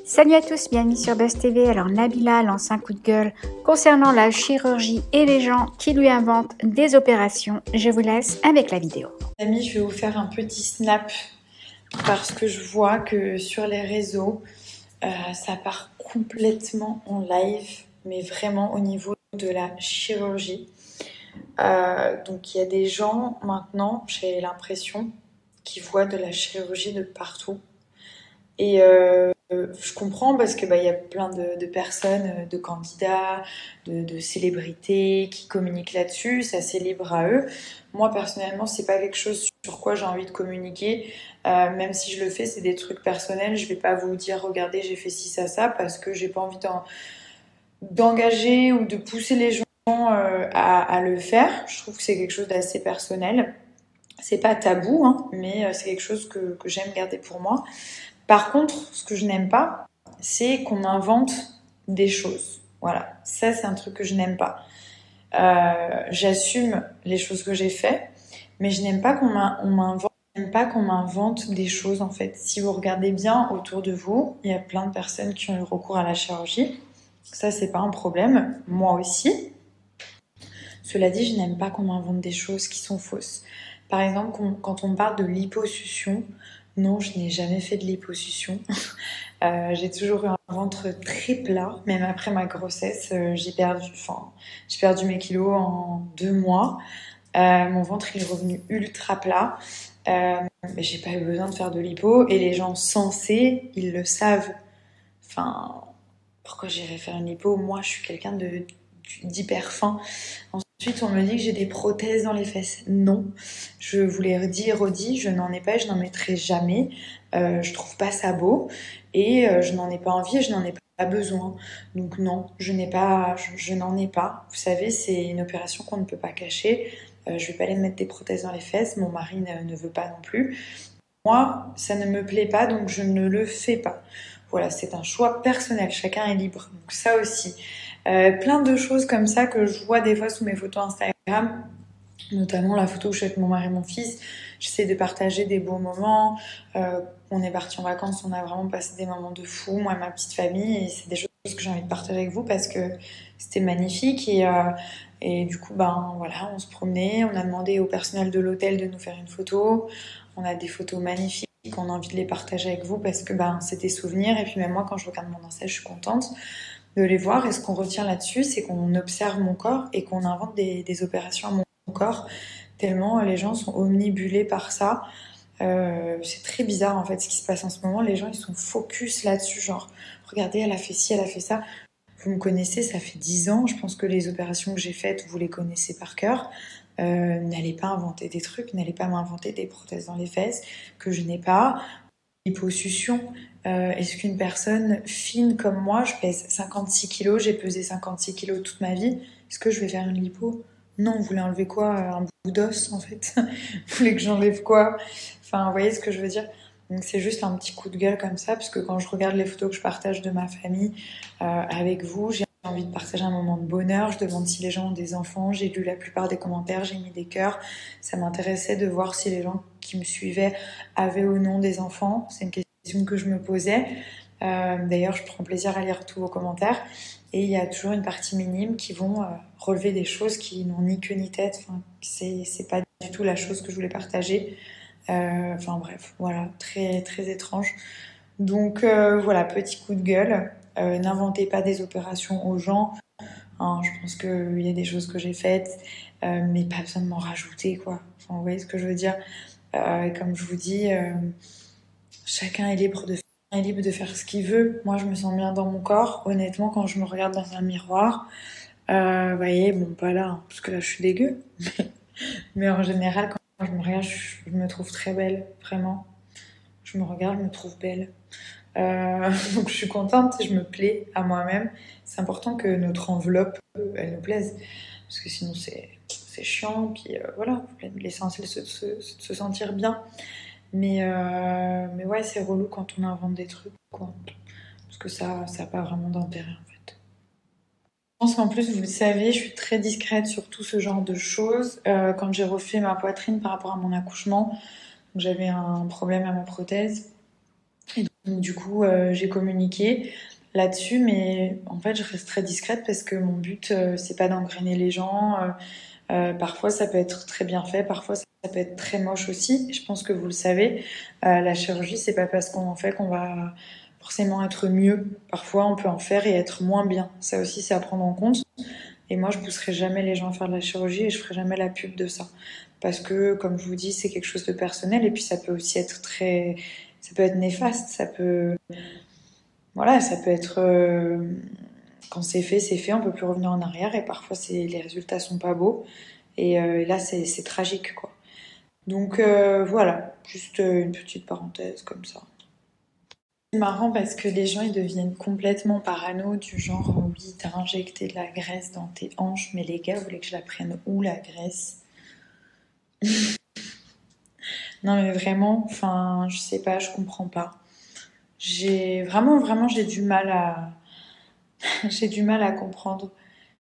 Salut à tous, bienvenue sur Buzz TV. Alors Nabila lance un coup de gueule concernant la chirurgie et les gens qui lui inventent des opérations. Je vous laisse avec la vidéo. Amis, je vais vous faire un petit snap parce que je vois que sur les réseaux, ça part complètement en live, mais vraiment au niveau de la chirurgie. Donc il y a des gens maintenant, j'ai l'impression, qui voient de la chirurgie de partout. Et je comprends parce que y a plein de personnes, de candidats, de célébrités qui communiquent là-dessus, ça c'est libre à eux. Moi personnellement, c'est pas quelque chose sur quoi j'ai envie de communiquer. Même si je le fais, c'est des trucs personnels. Je vais pas vous dire regardez j'ai fait ci ça parce que j'ai pas envie d'engager ou de pousser les gens à le faire. Je trouve que c'est quelque chose d'assez personnel. C'est pas tabou, hein, mais c'est quelque chose que j'aime garder pour moi. Par contre, ce que je n'aime pas, c'est qu'on m'invente des choses. Voilà, ça c'est un truc que je n'aime pas. J'assume les choses que j'ai faites, mais je n'aime pas qu'on m'invente des choses en fait. Si vous regardez bien autour de vous, il y a plein de personnes qui ont eu recours à la chirurgie. Ça c'est pas un problème, moi aussi. Cela dit, je n'aime pas qu'on m'invente des choses qui sont fausses. Par exemple, quand on parle de liposuction, non, je n'ai jamais fait de liposuction. J'ai toujours eu un ventre très plat, même après ma grossesse. J'ai perdu mes kilos en 2 mois. Mon ventre il est revenu ultra plat. Mais j'ai pas eu besoin de faire de lipo. Et les gens sensés, ils le savent. Enfin, pourquoi j'irais faire une lipo? Moi, je suis quelqu'un d'hyper fin. Ensuite, on me dit que j'ai des prothèses dans les fesses. Non, je vous l'ai redit, je n'en ai pas, je n'en mettrai jamais. Je trouve pas ça beau et je n'en ai pas envie et je n'en ai pas besoin. Donc non, je n'en ai pas. Vous savez, c'est une opération qu'on ne peut pas cacher. Je vais pas aller me mettre des prothèses dans les fesses. Mon mari ne veut pas non plus. Moi, ça ne me plaît pas, donc je ne le fais pas. Voilà, c'est un choix personnel. Chacun est libre. Donc ça aussi. Plein de choses comme ça que je vois des fois sous mes photos Instagram, notamment la photo où je suis avec mon mari et mon fils. J'essaie de partager des beaux moments. On est parti en vacances, on a vraiment passé des moments de fou, moi et ma petite famille, et c'est des choses que j'ai envie de partager avec vous parce que c'était magnifique et du coup voilà, on se promenait, on a demandé au personnel de l'hôtel de nous faire une photo. On a des photos magnifiques, on a envie de les partager avec vous parce que c'est des souvenirs, et puis même moi quand je regarde mon Insta, je suis contente de les voir. Et ce qu'on retient là-dessus, c'est qu'on observe mon corps et qu'on invente des opérations à mon corps, tellement les gens sont omnibulés par ça. C'est très bizarre en fait ce qui se passe en ce moment. Les gens ils sont focus là-dessus, genre regardez, elle a fait ci, elle a fait ça. Vous me connaissez, ça fait 10 ans, je pense que les opérations que j'ai faites, vous les connaissez par cœur. N'allez pas inventer des trucs, n'allez pas m'inventer des prothèses dans les fesses que je n'ai pas. Liposuction, est-ce qu'une personne fine comme moi, je pèse 56 kilos, j'ai pesé 56 kilos toute ma vie, est-ce que je vais faire une lipo? Non, vous voulez enlever quoi? Un bout d'os en fait. Vous voulez que j'enlève quoi? Enfin, vous voyez ce que je veux dire? Donc c'est juste un petit coup de gueule comme ça, parce que quand je regarde les photos que je partage de ma famille avec vous, j'ai envie de partager un moment de bonheur. Je demande si les gens ont des enfants, j'ai lu la plupart des commentaires, j'ai mis des cœurs. Ça m'intéressait de voir si les gens qui me suivaient avaient ou non des enfants. C'est une question que je me posais. D'ailleurs, je prends plaisir à lire tous vos commentaires. Et il y a toujours une partie minime qui vont relever des choses qui n'ont ni queue ni tête. Enfin, c'est pas du tout la chose que je voulais partager. Enfin bref, voilà, très très étrange. Donc voilà, petit coup de gueule. N'inventez pas des opérations aux gens. Hein, je pense qu'il y a des choses que j'ai faites, mais pas besoin de m'en rajouter, quoi. Enfin, vous voyez ce que je veux dire? Comme je vous dis, chacun est libre de faire ce qu'il veut. Moi, je me sens bien dans mon corps. Honnêtement, quand je me regarde dans un miroir, vous voyez, bon, pas là, hein, parce que là, je suis dégueu. Mais en général, quand je me regarde, je me trouve très belle, vraiment. Je me regarde, je me trouve belle. Donc je suis contente, je me plais à moi-même. C'est important que notre enveloppe, elle nous plaise. Parce que sinon, c'est chiant. Puis voilà, l'essentiel, c'est de se sentir bien. Mais ouais, c'est relou quand on invente des trucs, quoi. Parce que ça n'a pas vraiment d'intérêt, en fait. Je pense qu'en plus, vous le savez, je suis très discrète sur tout ce genre de choses. Quand j'ai refait ma poitrine par rapport à mon accouchement, j'avais un problème à ma prothèse. Et Donc du coup, j'ai communiqué là-dessus, mais en fait, je reste très discrète parce que mon but, c'est pas d'engrainer les gens. Parfois, ça peut être très bien fait, parfois, ça peut être très moche aussi. Je pense que vous le savez, la chirurgie, c'est pas parce qu'on en fait qu'on va forcément être mieux. Parfois, on peut en faire et être moins bien. Ça aussi, c'est à prendre en compte. Et moi, je pousserai jamais les gens à faire de la chirurgie et je ferai jamais la pub de ça. Parce que, comme je vous dis, c'est quelque chose de personnel et puis ça peut aussi être ça peut être néfaste. Voilà, ça peut être, quand c'est fait, on peut plus revenir en arrière et parfois les résultats sont pas beaux. Et là, c'est tragique, quoi. Donc voilà, juste une petite parenthèse comme ça. C'est marrant parce que les gens ils deviennent complètement parano du genre oui t'as injecté de la graisse dans tes hanches mais les gars vous voulez que je la prenne où la graisse? Non mais vraiment, enfin je sais pas, je comprends pas. J'ai vraiment j'ai du mal à j'ai du mal à comprendre.